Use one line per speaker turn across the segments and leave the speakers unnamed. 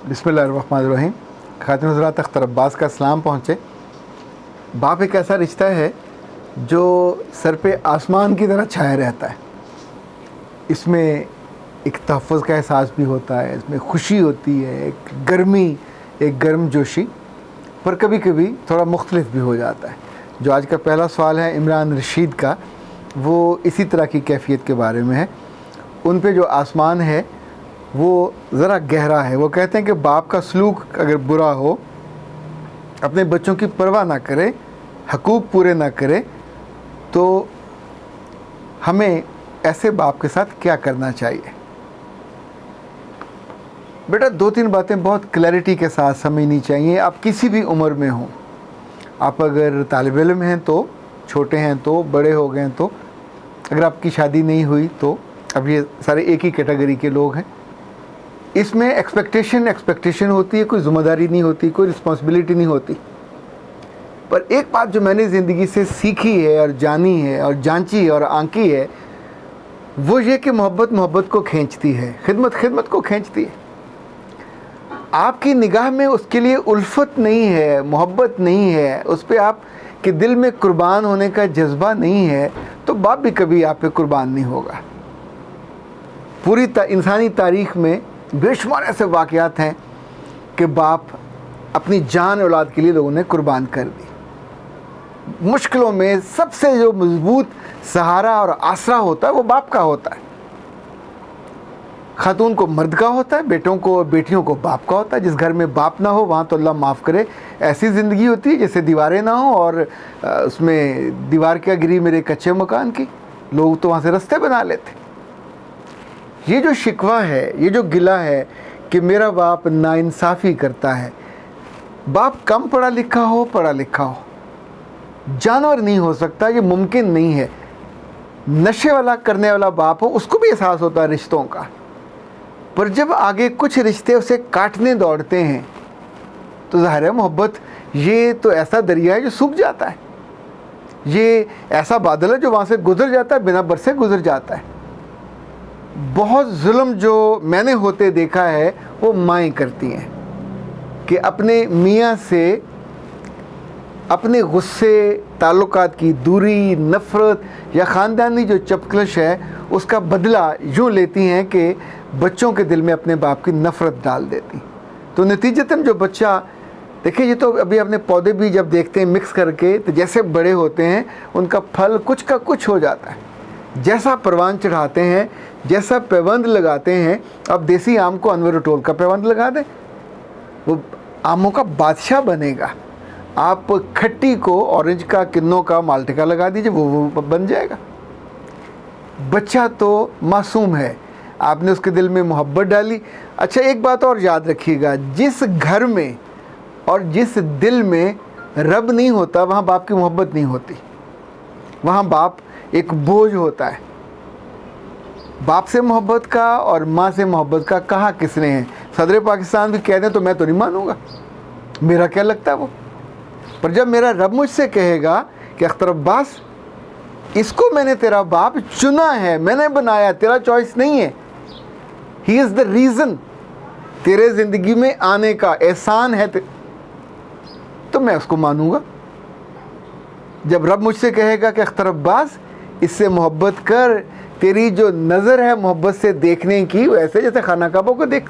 بسم اللہ الرحمن الرحیم. خاتون حضرات، اختر عباس کا سلام پہنچے. باپ ایک ایسا رشتہ ہے جو سر پہ آسمان کی طرح چھایا رہتا ہے. اس میں ایک تحفظ کا احساس بھی ہوتا ہے، اس میں خوشی ہوتی ہے، ایک گرمی، ایک گرم جوشی، پر کبھی کبھی تھوڑا مختلف بھی ہو جاتا ہے. جو آج کا پہلا سوال ہے عمران رشید کا، وہ اسی طرح کی کیفیت کے بارے میں ہے. ان پہ جو آسمان ہے وہ ذرا گہرا ہے. وہ کہتے ہیں کہ باپ کا سلوک اگر برا ہو، اپنے بچوں کی پرواہ نہ کرے، حقوق پورے نہ کرے، تو ہمیں ایسے باپ کے ساتھ کیا کرنا چاہیے. بیٹا، 2-3 باتیں بہت کلیئرٹی کے ساتھ سمجھنی چاہیے. آپ کسی بھی عمر میں ہوں، آپ اگر طالب علم ہیں تو، چھوٹے ہیں تو، بڑے ہو گئے ہیں تو، اگر آپ کی شادی نہیں ہوئی تو، اب یہ سارے ایک ہی کیٹیگری کے لوگ ہیں. اس میں ایکسپیکٹیشن ہوتی ہے، کوئی ذمہ داری نہیں ہوتی، کوئی رسپانسبلٹی نہیں ہوتی. پر ایک بات جو میں نے زندگی سے سیکھی ہے اور جانی ہے اور جانچی ہے اور آنکی ہے، وہ یہ کہ محبت کو کھینچتی ہے، خدمت کو کھینچتی ہے. آپ کی نگاہ میں اس کے لیے الفت نہیں ہے، محبت نہیں ہے، اس پہ آپ کے دل میں قربان ہونے کا جذبہ نہیں ہے، تو باپ بھی کبھی آپ پہ قربان نہیں ہوگا. پوری انسانی تاریخ میں بے شمار ایسے واقعات ہیں کہ باپ اپنی جان اولاد کے لیے لوگوں نے قربان کر دی. مشکلوں میں سب سے جو مضبوط سہارا اور آسرا ہوتا ہے وہ باپ کا ہوتا ہے. خاتون کو مرد کا ہوتا ہے، بیٹوں کو بیٹیوں کو باپ کا ہوتا ہے. جس گھر میں باپ نہ ہو وہاں تو اللہ معاف کرے ایسی زندگی ہوتی ہے جیسے دیواریں نہ ہوں اور اس میں دیوار کیا گری میرے کچے مکان کی، لوگ تو وہاں سے رستے بنا لیتے. یہ جو شکوہ ہے، یہ جو گلہ ہے کہ میرا باپ ناانصافی کرتا ہے، باپ کم پڑھا لکھا ہو، پڑھا لکھا ہو، جانور نہیں ہو سکتا، یہ ممکن نہیں ہے. نشے والا کرنے والا باپ ہو، اس کو بھی احساس ہوتا ہے رشتوں کا، پر جب آگے کچھ رشتے اسے کاٹنے دوڑتے ہیں تو ظاہر ہے محبت یہ تو ایسا دریا ہے جو سوکھ جاتا ہے، یہ ایسا بادل ہے جو وہاں سے گزر جاتا ہے، بنا برسے گزر جاتا ہے. بہت ظلم جو میں نے ہوتے دیکھا ہے وہ مائیں کرتی ہیں کہ اپنے میاں سے اپنے غصے، تعلقات کی دوری، نفرت یا خاندانی جو چپکلش ہے اس کا بدلہ یوں لیتی ہیں کہ بچوں کے دل میں اپنے باپ کی نفرت ڈال دیتی. تو نتیجتاً جو بچہ، دیکھیں یہ تو ابھی اپنے پودے بھی جب دیکھتے ہیں مکس کر کے تو جیسے بڑے ہوتے ہیں ان کا پھل کچھ کا کچھ ہو جاتا ہے. جیسا پروان چڑھاتے ہیں، جیسا پیوند لگاتے ہیں. اب دیسی آم کو انور ٹول کا پیوند لگا دیں، وہ آموں کا بادشاہ بنے گا. آپ کھٹی کو اورنج کا، کنوں کا، مالٹے کا لگا دیجئے، وہ بن جائے گا. بچہ تو معصوم ہے، آپ نے اس کے دل میں محبت ڈالی. اچھا ایک بات اور یاد رکھیے گا، جس گھر میں اور جس دل میں رب نہیں ہوتا وہاں باپ کی محبت نہیں ہوتی، وہاں باپ ایک بوجھ ہوتا ہے. باپ سے محبت کا اور ماں سے محبت کا کہا کس نے ہے؟ صدر پاکستان بھی کہہ دیں تو میں تو نہیں مانوں گا، میرا کیا لگتا ہے وہ. پر جب میرا رب مجھ سے کہے گا کہ اختر عباس اس کو میں نے تیرا باپ چنا ہے، میں نے بنایا، تیرا چوائس نہیں ہے، ہی از دا ریزن تیرے زندگی میں آنے کا، احسان ہے، تو میں اس کو مانوں گا. جب رب مجھ سے کہے گا کہ اختر عباس اس سے محبت کر، تیری جو نظر ہے محبت سے دیکھنے کی ویسے جیسے خانہ کعبہ کو دیکھ،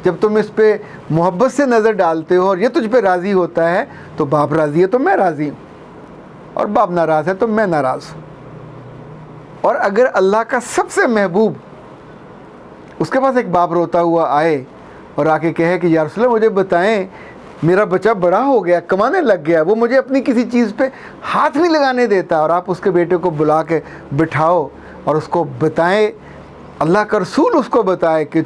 جب تم اس پہ محبت سے نظر ڈالتے ہو اور یہ تجھ پہ راضی ہوتا ہے تو باپ راضی ہے تو میں راضی ہوں، اور باپ ناراض ہے تو میں ناراض ہوں. اور اگر اللہ کا سب سے محبوب اس کے پاس ایک باپ روتا ہوا آئے اور آ کے کہے کہ یا رسول اللہ مجھے بتائیں، میرا بچہ بڑا ہو گیا، کمانے لگ گیا، وہ مجھے اپنی کسی چیز پہ ہاتھ نہیں لگانے دیتا، اور آپ اس کے بیٹے کو بلا کے بٹھاؤ اور اس کو بتائیں، اللہ کا رسول اس کو بتائے کہ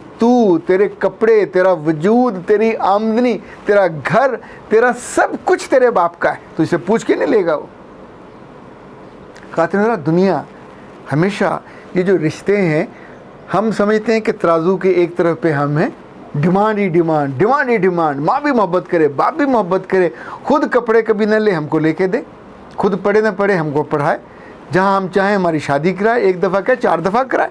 تیرے کپڑے، تیرا وجود، تیری آمدنی، تیرا گھر، تیرا سب کچھ تیرے باپ کا ہے، تو اسے پوچھ کے نہیں لے گا وہ. خاتون حضرات، دنیا ہمیشہ یہ جو رشتے ہیں ہم سمجھتے ہیں کہ ترازو کے ایک طرف پہ ہم ہیں، ڈیمانڈ ہی ڈیمانڈ، ڈیمانڈ ہی ڈیمانڈ. ماں بھی محبت کرے، باپ بھی محبت کرے، خود کپڑے کبھی نہ لے ہم کو لے کے دے، خود پڑھے نہ پڑھے ہم کو پڑھائے، جہاں ہم چاہیں ہماری شادی کرائے، ایک دفعہ کیا 4 دفعہ کرائے.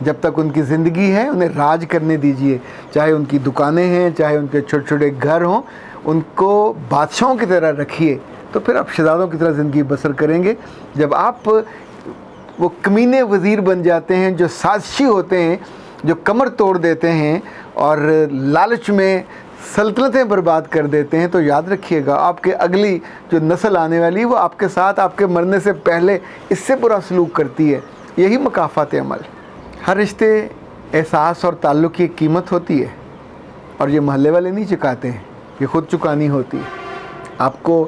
جب تک ان کی زندگی ہے انہیں راج کرنے دیجئے، چاہے ان کی دکانیں ہیں، چاہے ان کے چھوٹے چھوٹے گھر ہوں، ان کو بادشاہوں کی طرح رکھیے، تو پھر آپ شہزادوں کی طرح زندگی بسر کریں گے۔ جب آپ وہ کمینے وزیر بن جاتے ہیں جو سازشی ہوتے ہیں، جو کمر توڑ دیتے ہیں اور لالچ میں سلطنتیں برباد کر دیتے ہیں، تو یاد رکھیے گا آپ کے اگلی جو نسل آنے والی وہ آپ کے ساتھ آپ کے مرنے سے پہلے اس سے برا سلوک کرتی ہے۔ یہی مکافات عمل۔ ہر رشتے، احساس اور تعلق کی ایک قیمت ہوتی ہے، اور یہ محلے والے نہیں چکاتے ہیں، یہ خود چکانی ہوتی ہے۔ آپ کو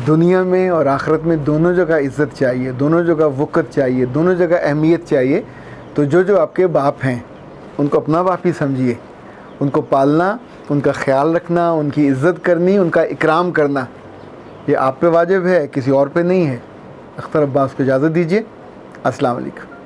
دنیا میں اور آخرت میں دونوں جگہ عزت چاہیے، دونوں جگہ وقت چاہیے، دونوں جگہ اہمیت چاہیے۔ تو جو آپ کے باپ ہیں ان کو اپنا باپ ہی سمجھیے، ان کو پالنا، ان کا خیال رکھنا، ان کی عزت کرنی، ان کا اکرام کرنا، یہ آپ پہ واجب ہے، کسی اور پہ نہیں ہے۔ اختر عباس کو اجازت دیجیے۔ السلام علیکم۔